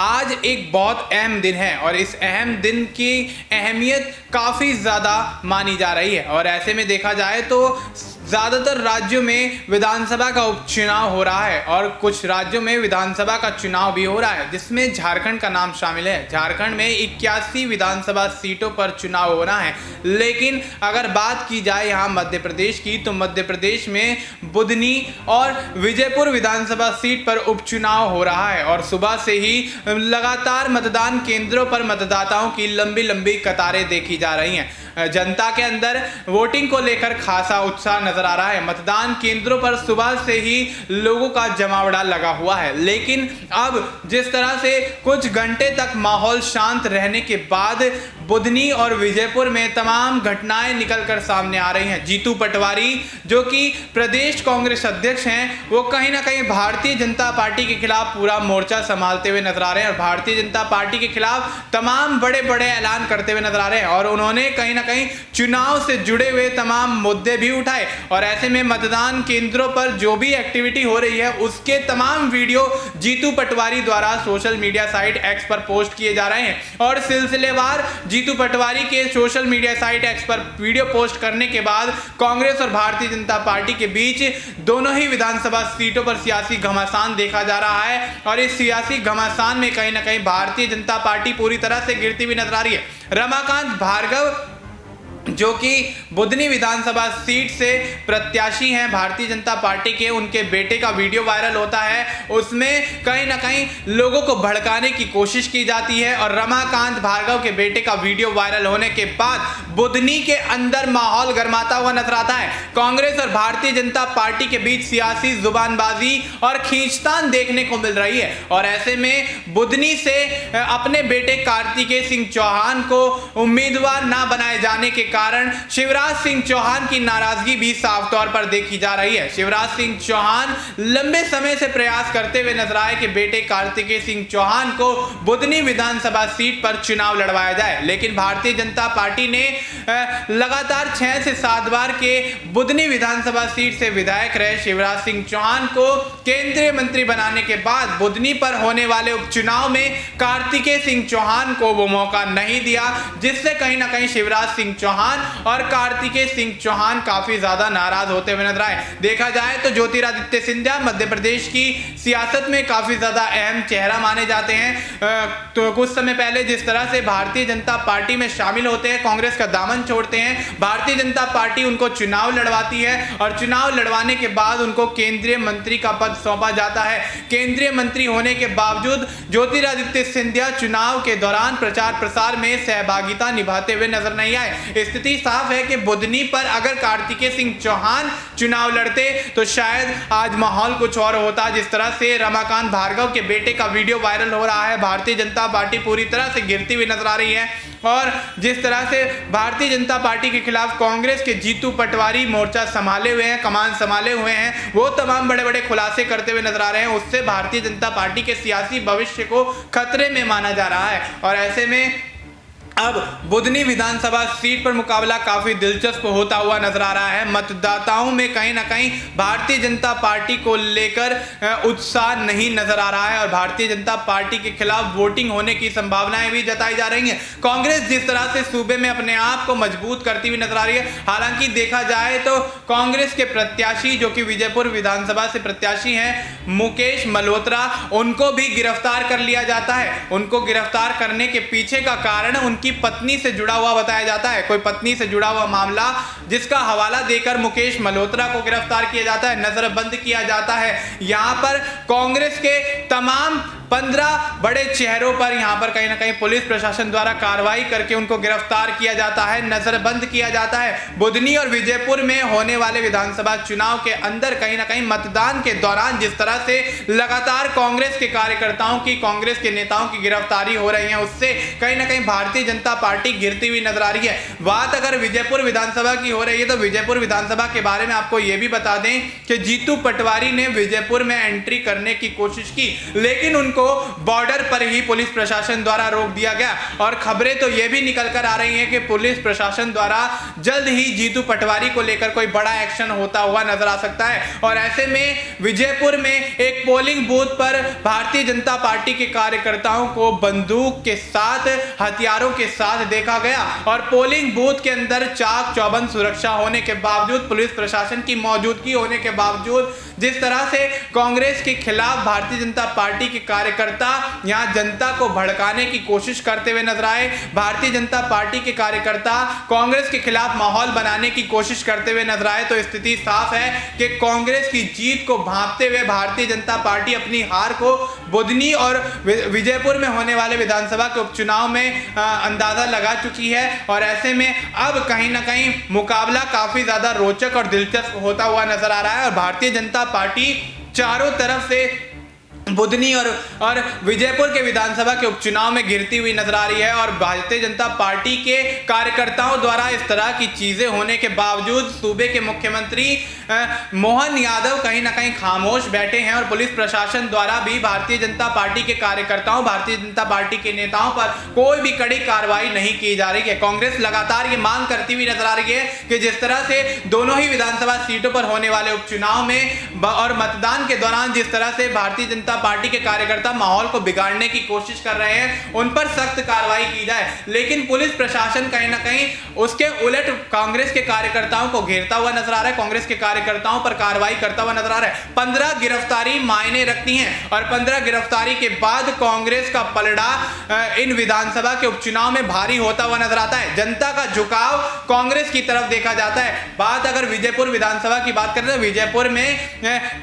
आज एक बहुत अहम दिन है और इस अहम दिन की अहमियत काफ़ी ज़्यादा मानी जा रही है। और ऐसे में देखा जाए तो ज़्यादातर राज्यों में विधानसभा का उपचुनाव हो रहा है और कुछ राज्यों में विधानसभा का चुनाव भी हो रहा है, जिसमें झारखंड का नाम शामिल है। झारखंड में 81 विधानसभा सीटों पर चुनाव होना है। लेकिन अगर बात की जाए यहाँ मध्य प्रदेश की, तो मध्य प्रदेश में बुधनी और विजयपुर विधानसभा सीट पर उपचुनाव हो रहा है और सुबह से ही लगातार मतदान केंद्रों पर मतदाताओं की लंबी लंबी कतारें देखी जा रही हैं। जनता के अंदर वोटिंग को लेकर खासा उत्साह नजर आ रहा है। मतदान केंद्रों पर सुबह से ही लोगों का जमावड़ा लगा हुआ है। लेकिन अब जिस तरह से कुछ घंटे तक माहौल शांत रहने के बाद बुधनी और विजयपुर में तमाम घटनाएं निकलकर सामने आ रही हैं। जीतू पटवारी जो कि प्रदेश कांग्रेस अध्यक्ष हैं, वो कहीं ना कहीं भारतीय जनता पार्टी के खिलाफ पूरा मोर्चा संभालते हुए नजर आ रहे हैं और भारतीय जनता पार्टी के खिलाफ तमाम बड़े बड़े ऐलान करते हुए नजर आ रहे हैं। और उन्होंने कहीं ना कहीं चुनाव से जुड़े हुए तमाम मुद्दे भी उठाए और ऐसे में मतदान केंद्रों पर जो भी एक्टिविटी हो रही है उसके तमाम वीडियो जीतू पटवारी द्वारा सोशल मीडिया साइट एक्स पर पोस्ट किए जा रहे हैं। और सिलसिलेवार जीतू पटवारी के सोशल मीडिया साइट एक्स पर वीडियो पोस्ट करने के बाद कांग्रेस और भारतीय जनता पार्टी के बीच दोनों ही विधानसभा सीटों पर सियासी घमासान देखा जा रहा है। और इस सियासी घमासान में कहीं ना कहीं भारतीय जनता पार्टी पूरी तरह से गिरती हुई नजर आ रही है। रमाकांत भार्गव जो कि बुधनी विधानसभा सीट से प्रत्याशी हैं भारतीय जनता पार्टी के, उनके बेटे का वीडियो वायरल होता है। उसमें कहीं ना कहीं लोगों को भड़काने की कोशिश की जाती है और रमाकांत भार्गव के बेटे का वीडियो वायरल होने के बाद बुधनी के अंदर माहौल गर्माता हुआ नजर आता है। कांग्रेस और भारतीय जनता पार्टी के बीच सियासी जुबानबाजी और खींचतान देखने को मिल रही है। और ऐसे में बुधनी से अपने बेटे कार्तिकेय सिंह चौहान को उम्मीदवार ना बनाए जाने के कारण शिवराज सिंह चौहान की नाराजगी भी साफ तौर पर देखी जा रही है। शिवराज सिंह चौहान लंबे समय से प्रयास करते हुए नजर आए कि बेटे कार्तिकेय सिंह चौहान को बुधनी विधानसभा सीट पर चुनाव लड़वाया जाए, लेकिन भारतीय जनता पार्टी ने लगातार 6 से 7 बार के बुधनी विधानसभा सीट से विधायक रहे शिवराज सिंह चौहान को केंद्रीय मंत्री बनाने के बाद बुधनी पर होने वाले उपचुनाव में कार्तिकेय सिंह चौहान को वो मौका नहीं दिया, जिससे कहीं ना कहीं शिवराज सिंह चौहान और कार्तिकेय सिंह चौहान काफी ज्यादा नाराज होते हुए नजर आए। देखा जाए तो ज्योतिरादित्य सिंधिया मध्य प्रदेश की सियासत में काफी ज्यादा अहम चेहरा माने जाते हैं। तो कुछ समय पहले जिस तरह से भारतीय जनता पार्टी में शामिल होते हैं, कांग्रेस का दामन छोड़ते हैं, भारतीय जनता पार्टी उनको चुनाव लड़वाती है और चुनाव लड़वाने के बाद उनको केंद्रीय मंत्री का पद सौंपा जाता है। केंद्रीय मंत्री होने के बावजूद ज्योतिरादित्य सिंधिया चुनाव के दौरान प्रचार प्रसार में सहभागिता निभाते हुए नजर नहीं आए। स्थिति साफ है कि बुधनी पर अगर कार्तिकेय सिंह चौहान चुनाव लड़ते तो शायद आज माहौल कुछ और होता। जिस तरह से रमाकांत भार्गव के बेटे का वीडियो वायरल हो रहा है, भारतीय जनता पार्टी पूरी तरह से गिरती हुई नजर आ रही है। और जिस तरह से भारतीय जनता पार्टी के खिलाफ कांग्रेस के जीतू पटवारी मोर्चा संभाले हुए हैं, कमान संभाले हुए हैं, वो तमाम बड़े बड़े खुलासे करते हुए नजर आ रहे हैं, उससे भारतीय जनता पार्टी के सियासी भविष्य को खतरे में माना जा रहा है। और ऐसे में अब बुधनी विधानसभा सीट पर मुकाबला काफी दिलचस्प होता हुआ नजर आ रहा है। मतदाताओं में कहीं ना कहीं भारतीय जनता पार्टी को लेकर उत्साह नहीं नजर आ रहा है और भारतीय जनता पार्टी के खिलाफ वोटिंग होने की संभावनाएं भी जताई जा रही हैं। कांग्रेस जिस तरह से सूबे में अपने आप को मजबूत करती हुई नजर आ रही है, हालांकि देखा जाए तो कांग्रेस के प्रत्याशी जो कि विजयपुर विधानसभा से प्रत्याशी हैं मुकेश मल्होत्रा, उनको भी गिरफ्तार कर लिया जाता है। उनको गिरफ्तार करने के पीछे का कारण उनकी पत्नी से जुड़ा हुआ बताया जाता है। कोई पत्नी से जुड़ा हुआ मामला जिसका हवाला देकर मुकेश मल्होत्रा को गिरफ्तार किया जाता है, नजरबंद किया जाता है। यहां पर कांग्रेस के तमाम 15 बड़े चेहरों पर यहां पर कहीं ना कहीं पुलिस प्रशासन द्वारा कार्रवाई करके उनको गिरफ्तार किया जाता है, नजरबंद किया जाता है। बुधनी और विजयपुर में होने वाले विधानसभा चुनाव के अंदर कहीं ना कहीं मतदान के दौरान जिस तरह से लगातार कांग्रेस के कार्यकर्ताओं की, कांग्रेस के नेताओं की गिरफ्तारी हो रही है, उससे कहीं ना कहीं भारतीय जनता पार्टी गिरती हुई नजर आ रही है। बात अगर विजयपुर विधानसभा की हो रही है तो विजयपुर विधानसभा के बारे में आपको यह भी बता दें कि जीतू पटवारी ने विजयपुर में एंट्री करने की कोशिश की, लेकिन उनको को बॉर्डर पर ही पुलिस प्रशासन द्वारा रोक दिया गया। और खबरें तो ये भी निकल कर आ रही हैं कि पुलिस प्रशासन द्वारा जल्द ही जीतू पटवारी को लेकर कोई बड़ा एक्शन होता हुआ नजर आ सकता है। और ऐसे में विजयपुर में एक पोलिंग बूथ पर भारतीय जनता पार्टी के कार्यकर्ताओं को बंदूक के साथ, हथियारों के साथ देखा गया। और पोलिंग बूथ के अंदर चाक चौबंद सुरक्षा होने के बावजूद, पुलिस प्रशासन की मौजूदगी होने के बावजूद, जिस तरह से कांग्रेस के खिलाफ भारतीय जनता पार्टी के कार्यकर्ता यहां जनता को भड़काने की कोशिश करते हुए नजर आए, भारतीय जनता पार्टी के कार्यकर्ता कांग्रेस के खिलाफ माहौल बनाने की कोशिश करते हुए नजर आए, तो स्थिति साफ है कि कांग्रेस की जीत को भांपते हुए भारतीय जनता पार्टी अपनी हार को बुधनी और विजयपुर में होने वाले विधानसभा के उपचुनाव में अंदाजा लगा चुकी है। और ऐसे में अब कहीं ना कहीं मुकाबला काफी ज्यादा रोचक और दिलचस्प होता हुआ नजर आ रहा है। और भारतीय जनता पार्टी चारों तरफ से बुधनी और विजयपुर के विधानसभा के उपचुनाव में गिरती हुई नजर आ रही है। और भारतीय जनता पार्टी के कार्यकर्ताओं द्वारा इस तरह की चीजें होने के बावजूद सूबे के मुख्यमंत्री मोहन यादव कहीं ना कहीं खामोश बैठे हैं। और पुलिस प्रशासन द्वारा भी भारतीय जनता पार्टी के कार्यकर्ताओं, भारतीय जनता पार्टी के नेताओं पर कोई भी कड़ी कार्रवाई नहीं की जा रही है। कांग्रेस लगातार ये मांग करती हुई नजर आ रही है कि जिस तरह से दोनों ही विधानसभा सीटों पर होने वाले उपचुनाव में और मतदान के दौरान जिस तरह से भारतीय जनता पार्टी के कार्यकर्ता माहौल को बिगाड़ने की कोशिश कर रहे हैं, उन पर सख्त कार्रवाई की जाए। लेकिन पुलिस प्रशासन कहीं ना कहीं उसके उलट कांग्रेस के कार्यकर्ताओं को घेरता हुआ नजर आ रहा है, कांग्रेस के कार्यकर्ताओं पर कार्रवाई करता हुआ नजर आ रहा है। 15 गिरफ्तारी मायने रखती हैं और 15 गिरफ्तारी के बाद कांग्रेस का पलड़ा इन विधानसभा के उपचुनाव में भारी होता हुआ नजर आता है। जनता का झुकाव कांग्रेस की तरफ देखा जाता है। बात अगर विजयपुर विधानसभा की बात करें तो विजयपुर में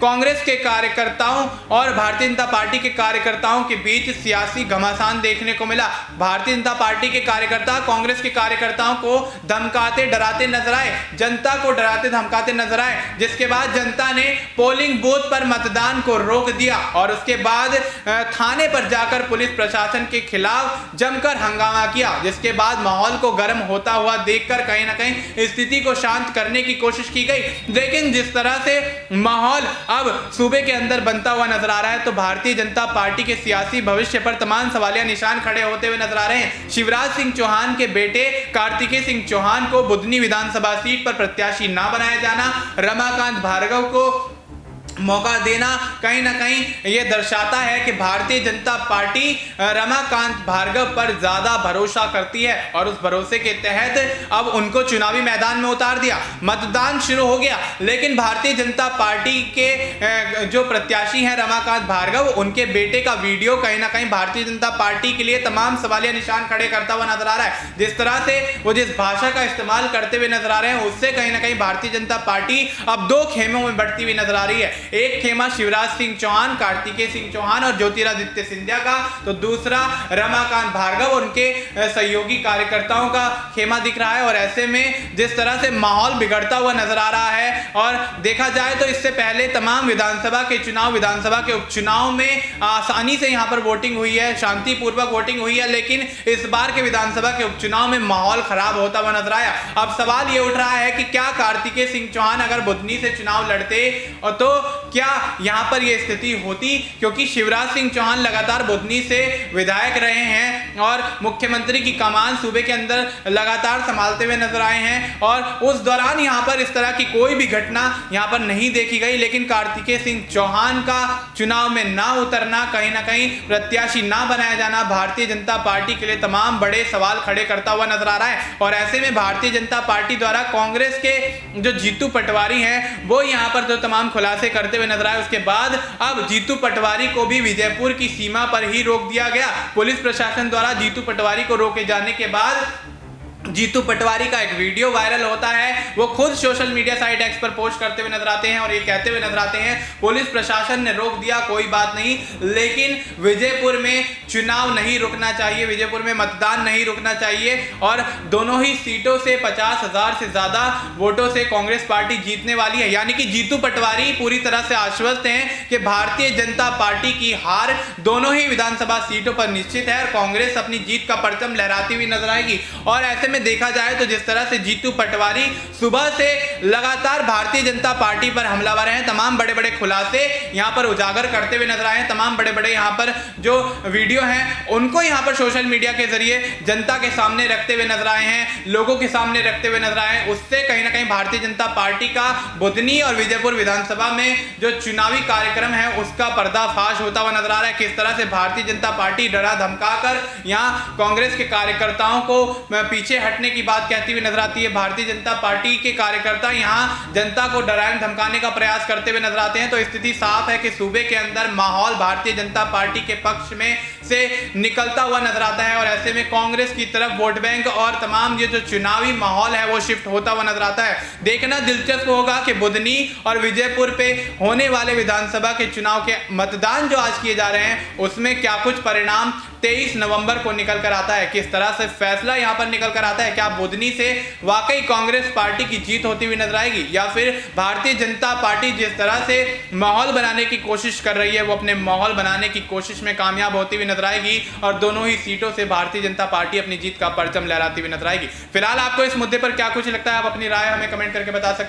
कांग्रेस के कार्यकर्ताओं और भारतीय जनता पार्टी के कार्यकर्ताओं के बीच सियासी घमासान देखने को मिला। भारतीय जनता पार्टी के कार्यकर्ता कांग्रेस के कार्यकर्ताओं को धमकाते डराते नजर आए, जनता को डराते धमकाते नजर आए, जिसके बाद जनता ने पोलिंग बूथ पर मतदान को रोक दिया। और उसके बाद थाने पर जाकर पुलिस प्रशासन के खिलाफ जमकर हंगामा किया, जिसके बाद माहौल को गर्म होता हुआ देखकर कहीं ना कहीं स्थिति को शांत करने की कोशिश की गई। लेकिन जिस तरह से माहौल अब सूबे के अंदर बनता हुआ नजर आ रहा है, तो भारतीय जनता पार्टी के सियासी भविष्य पर तमाम सवालिया निशान खड़े होते हुए नजर आ रहे हैं। शिवराज सिंह चौहान के बेटे कार्तिकेय सिंह चौहान को बुधनी विधानसभा सीट पर प्रत्याशी ना बनाया जाना, रमाकांत भार्गव को मौका देना कहीं ना कहीं यह दर्शाता है कि भारतीय जनता पार्टी रमाकांत भार्गव पर ज्यादा भरोसा करती है और उस भरोसे के तहत अब उनको चुनावी मैदान में उतार दिया। मतदान शुरू हो गया, लेकिन भारतीय जनता पार्टी के जो प्रत्याशी हैं रमाकांत भार्गव, उनके बेटे का वीडियो कहीं ना कहीं भारतीय जनता पार्टी के लिए तमाम सवालिया निशान खड़े करता हुआ नजर आ रहा है। जिस तरह से वो जिस भाषा का इस्तेमाल करते हुए नजर आ रहे हैं, उससे कहीं ना कहीं भारतीय जनता पार्टी अब दो खेमों में बढ़ती हुई नजर आ रही है। एक खेमा शिवराज सिंह चौहान, कार्तिकेय सिंह चौहान और ज्योतिरादित्य सिंधिया का, तो दूसरा रमाकांत भार्गव और उनके सहयोगी कार्यकर्ताओं का खेमा दिख रहा है। और ऐसे में जिस तरह से माहौल बिगड़ता हुआ नजर आ रहा है, और देखा जाए तो इससे पहले तमाम विधानसभा के चुनाव, विधानसभा के उपचुनाव में आसानी से यहां पर वोटिंग हुई है, शांतिपूर्वक वोटिंग हुई है, लेकिन इस बार के विधानसभा के उपचुनाव में माहौल खराब होता हुआ नजर आया। अब सवाल यह उठ रहा है कि क्या कार्तिकेय सिंह चौहान अगर बुधनी से चुनाव लड़ते और तो क्या यहां पर यह स्थिति होती, क्योंकि शिवराज सिंह चौहान लगातार बुधनी से विधायक रहे हैं और मुख्यमंत्री की कमान सूबे के अंदर लगातार संभालते हुए नजर आए हैं, और उस दौरान यहां पर इस तरह की कोई भी घटना यहां पर नहीं देखी गई। लेकिन कार्तिकेय सिंह चौहान का चुनाव में ना उतरना, कहीं ना कहीं प्रत्याशी ना बनाया जाना भारतीय जनता पार्टी के लिए तमाम बड़े सवाल खड़े करता हुआ नजर आ रहा है। और ऐसे में भारतीय जनता पार्टी द्वारा कांग्रेस के जो जीतू पटवारी हैं, वो यहां पर जो तमाम खुलासे करते हुए नजर आए, उसके बाद अब जीतू पटवारी को भी विजयपुर की सीमा पर ही रोक दिया गया। पुलिस प्रशासन द्वारा जीतू पटवारी को रोके जाने के बाद जीतू पटवारी का एक वीडियो वायरल होता है। वो खुद सोशल मीडिया साइट एक्स पर पोस्ट करते हुए नजर आते हैं और ये कहते हुए नजर आते हैं, पुलिस प्रशासन ने रोक दिया, कोई बात नहीं, लेकिन विजयपुर में चुनाव नहीं रुकना चाहिए, विजयपुर में मतदान नहीं रुकना चाहिए। और दोनों ही सीटों से 50,000 से ज्यादा वोटों से कांग्रेस पार्टी जीतने वाली है। यानी कि जीतू पटवारी पूरी तरह से आश्वस्त हैं कि भारतीय जनता पार्टी की हार दोनों ही विधानसभा सीटों पर निश्चित है और कांग्रेस अपनी जीत का परचम लहराती हुई नजर आएगी। और ऐसे में में देखा जाए तो जिस तरह से जीतू पटवारी सुबह से लगातार भारतीय जनता पार्टी पर हमलावर हैं, तमाम बड़े बड़े खुलासे यहां पर उजागर करते हुए नजर आए हैं, तमाम बड़े बड़े यहां पर जो वीडियो हैं उनको यहां पर सोशल मीडिया के जरिए जनता के सामने रखते हुए नजर आए हैं, लोगों के सामने रखते हुए नजर आए हैं। उससे कहीं ना कहीं भारतीय जनता पार्टी का बुधनी और विजयपुर विधानसभा में जो चुनावी कार्यक्रम है उसका पर्दाफाश होता हुआ नजर आ रहा है। किस तरह से भारतीय जनता पार्टी डरा धमकाकर यहां कांग्रेस के कार्यकर्ताओं को पीछे हटने की बात कहती हुई नजर आती है। भारतीय जनता पार्टी के कार्यकर्ता यहां जनता को डराने धमकाने का प्रयास करते हुए नजर आते हैं। तो स्थिति साफ है कि सूबे के अंदर माहौल भारतीय जनता पार्टी के पक्ष में से निकलता हुआ नजर आता है और ऐसे में कांग्रेस की तरफ वोट बैंक और तमाम ये जो चुनावी माहौल है वो शिफ्ट होता हुआ नजर आता है। देखना दिलचस्प होगा कि बुधनी और विजयपुर पे होने वाले विधानसभा के चुनाव के मतदान जो आज किए जा रहे हैं उसमें क्या कुछ परिणाम 23 नवंबर को निकल कर आता है, किस तरह से फैसला यहां पर निकल कर आता है। क्या बुधनी से वाकई कांग्रेस पार्टी की जीत होती हुई नजर आएगी या फिर भारतीय जनता पार्टी जिस तरह से माहौल बनाने की कोशिश कर रही है वो अपने माहौल बनाने की कोशिश में कामयाब होती हुई नजर आएगी और दोनों ही सीटों से भारतीय जनता पार्टी अपनी जीत का परचम लहराती हुई नजर आएगी। फिलहाल आपको इस मुद्दे पर क्या कुछ लगता है, आप अपनी राय हमें कमेंट करके बता सकते हैं।